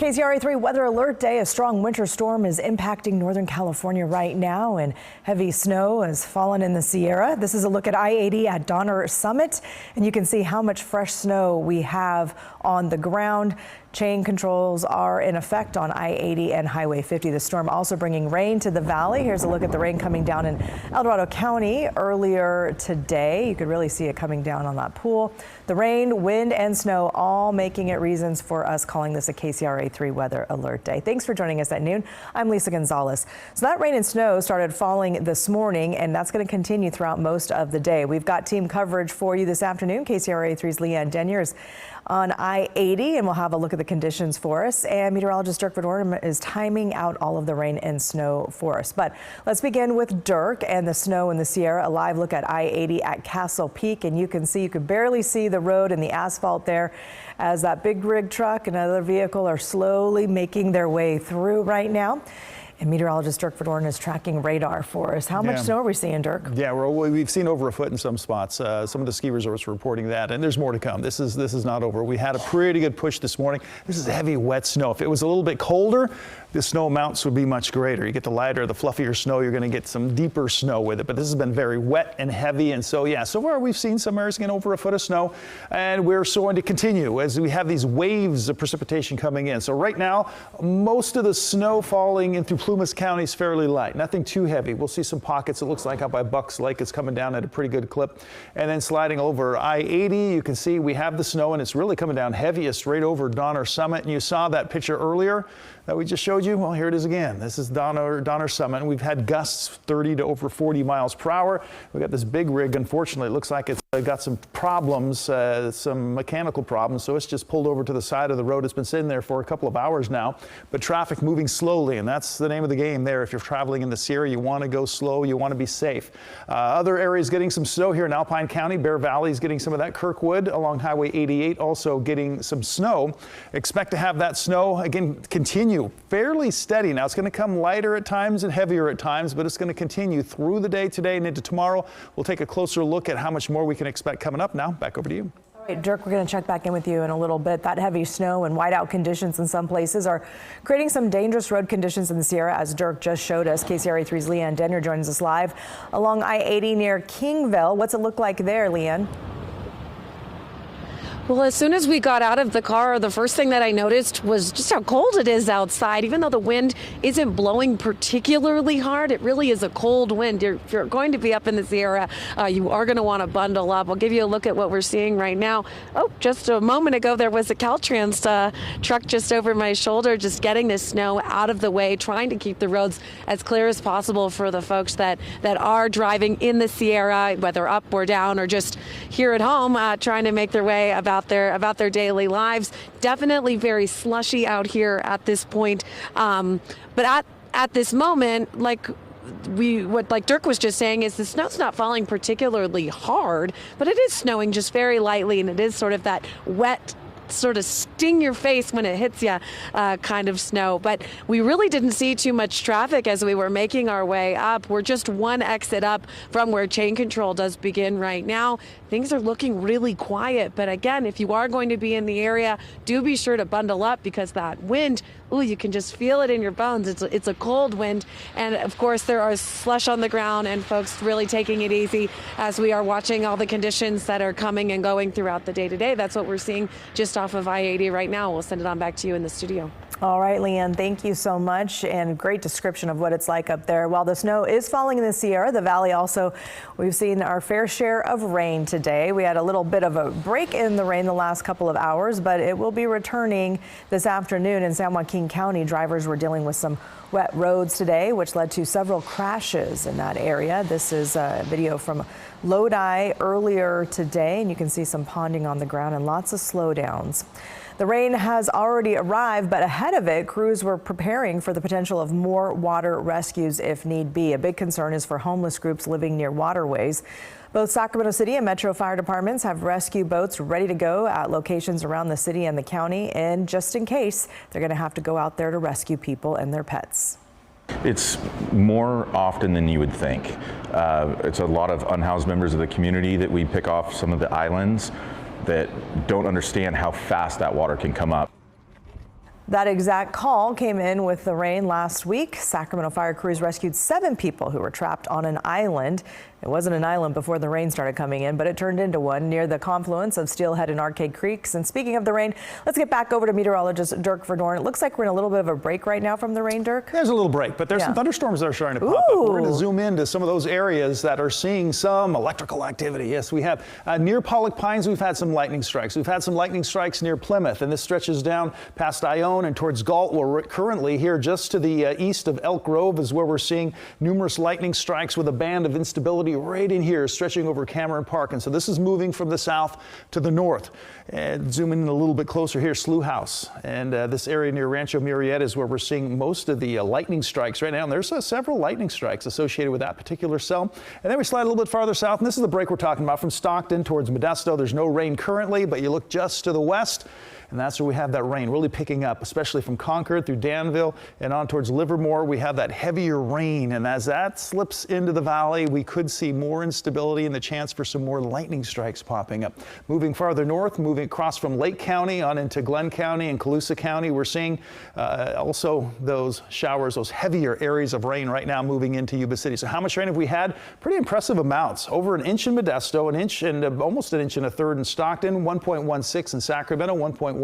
KCRA3 weather alert day. A strong winter storm is impacting Northern California right now, and heavy snow has fallen in the Sierra. This is a look at I-80 at Donner Summit, and you can see how much fresh snow we have on the ground. Chain controls are in effect on I-80 and Highway 50. The storm also bringing rain to the valley. Here's a look at the rain coming down in El Dorado County earlier today. You could really see it coming down on that pool. The rain, wind, and snow all making it reasons for us calling this a KCRA3 weather alert day. Thanks for joining us at noon. I'm Lisa Gonzalez. So that rain and snow started falling this morning, and that's going to continue throughout most of the day. We've got team coverage for you this afternoon. KCRA3's Leanne Denyer is on I-80, and we'll have a look at the conditions for us. And meteorologist Dirk Verdorn is timing out all of the rain and snow for us. But let's begin with Dirk and the snow in the Sierra. A live look at I-80 at Castle Peak, and you can barely see the road and the asphalt there as that big rig truck and another vehicle are slowly making their way through right now. And meteorologist Dirk Verdorn is tracking radar for us. How much snow are we seeing, Dirk? Yeah, we've seen over a foot in some spots. Some of the ski resorts are reporting that, and there's more to come. This is not over. We had a pretty good push this morning. This is heavy, wet snow. If it was a little bit colder, the snow amounts would be much greater. You get the lighter, the fluffier snow, you're going to get some deeper snow with it. But this has been very wet and heavy, and so yeah, so far we've seen some areas getting over a foot of snow, and we're going to continue as we have these waves of precipitation coming in. So right now, most of the snow falling in through Plumas County is fairly light, nothing too heavy. We'll see some pockets. It looks like out by Bucks Lake it's coming down at a pretty good clip, and then sliding over I-80. You can see we have the snow, and it's really coming down heaviest right over Donner Summit. And you saw that picture earlier that we just showed you. Well, here it is again. This is Donner Summit, and we've had gusts 30 to over 40 miles per hour. We've got this big rig. Unfortunately, it looks like it's got some problems, some mechanical problems, so it's just pulled over to the side of the road. It's been sitting there for a couple of hours now, but traffic moving slowly, and that's the name of the game there. If you're traveling in the Sierra, you want to go slow, you want to be safe. Other areas getting some snow here in Alpine County. Bear Valley is getting some of that. Kirkwood along Highway 88 also getting some snow. Expect to have that snow again continue fairly steady. Now it's going to come lighter at times and heavier at times, but it's going to continue through the day today and into tomorrow. We'll take a closer look at how much more we can expect coming up. Now back over to you. All right, Dirk, we're going to check back in with you in a little bit. That heavy snow and whiteout conditions in some places are creating some dangerous road conditions in the Sierra, as Dirk just showed us. KCRA3's Leanne Denyer joins us live along I-80 near Kingville. What's it look like there, Leanne? Well, as soon as we got out of the car, the first thing that I noticed was just how cold it is outside. Even though the wind isn't blowing particularly hard, it really is a cold wind. If you're going to be up in the Sierra, you are going to want to bundle up. I'll give you a look at what we're seeing right now. Oh, just a moment ago, there was a Caltrans truck just over my shoulder, just getting this snow out of the way, trying to keep the roads as clear as possible for the folks that are driving in the Sierra, whether up or down or just here at home, trying to make their way about their daily lives. Definitely very slushy out here at this point. But at this moment, like Dirk was just saying, is the snow's not falling particularly hard, but it is snowing just very lightly, and it is sort of that wet, sort of sting your face when it hits you kind of snow. But we really didn't see too much traffic as we were making our way up. We're just one exit up from where chain control does begin right now. Things are looking really quiet, but again, if you are going to be in the area, do be sure to bundle up, because that wind, ooh, you can just feel it in your bones. It's a cold wind, and of course there are slush on the ground, and folks really taking it easy as we are watching all the conditions that are coming and going throughout the day today. That's what we're seeing just off of I-80 right now. We'll send it on back to you in the studio. All right, Leanne, thank you so much, and great description of what it's like up there. While the snow is falling in the Sierra, the valley also, we've seen our fair share of rain today. We had a little bit of a break in the rain the last couple of hours, but it will be returning this afternoon. In San Joaquin County, drivers were dealing with some wet roads today, which led to several crashes in that area. This is a video from Lodi earlier today, and you can see some ponding on the ground and lots of slowdowns. The rain has already arrived, but ahead of it, crews were preparing for the potential of more water rescues if need be. A big concern is for homeless groups living near waterways. Both Sacramento City and Metro Fire Departments have rescue boats ready to go at locations around the city and the county, and just in case, they're going to have to go out there to rescue people and their pets. It's more often than you would think. It's a lot of unhoused members of the community that we pick off some of the islands that don't understand how fast that water can come up. That exact call came in with the rain last week. Sacramento fire crews rescued 7 people who were trapped on an island. It wasn't an island before the rain started coming in, but it turned into one near the confluence of Steelhead and Arcade Creeks. And speaking of the rain, let's get back over to meteorologist Dirk Verdorn. It looks like we're in a little bit of a break right now from the rain, Dirk. There's a little break, but there's some thunderstorms that are starting to pop up. We're going to zoom into some of those areas that are seeing some electrical activity. Yes, we have near Pollock Pines, we've had some lightning strikes. We've had some lightning strikes near Plymouth, and this stretches down past Ione and towards Galt. We're currently here just to the east of Elk Grove is where we're seeing numerous lightning strikes with a band of instability right in here, stretching over Cameron Park. And so this is moving from the south to the north. And zooming in a little bit closer here, Slough House. And this area near Rancho Murieta is where we're seeing most of the lightning strikes right now. And there's several lightning strikes associated with that particular cell. And then we slide a little bit farther south, and this is the break we're talking about from Stockton towards Modesto. There's no rain currently, but you look just to the west, and that's where we have that rain really picking up, especially from Concord through Danville and on towards Livermore. We have that heavier rain, and as that slips into the valley, we could see more instability and the chance for some more lightning strikes popping up. Moving farther north, moving across from Lake County on into Glenn County and Colusa County, we're seeing also those showers, those heavier areas of rain right now moving into Yuba City. So how much rain have we had? Pretty impressive amounts. Over an inch in Modesto, an inch and almost an inch and a third in Stockton, 1.16 in Sacramento, 1.13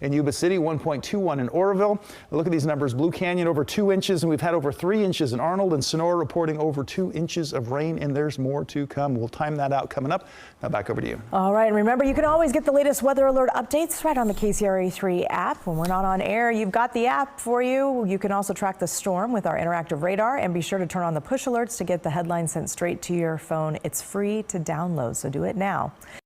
in Yuba City, 1.21 in Oroville. Look at these numbers. Blue Canyon over 2 inches, and we've had over 3 inches in Arnold, and Sonora reporting over 2 inches of rain, and there's more to come. We'll time that out coming up. Now back over to you. All right, and remember, you can always get the latest weather alert updates right on the KCRA3 app. When we're not on air, you've got the app for you. You can also track the storm with our interactive radar, and be sure to turn on the push alerts to get the headlines sent straight to your phone. It's free to download, so do it now.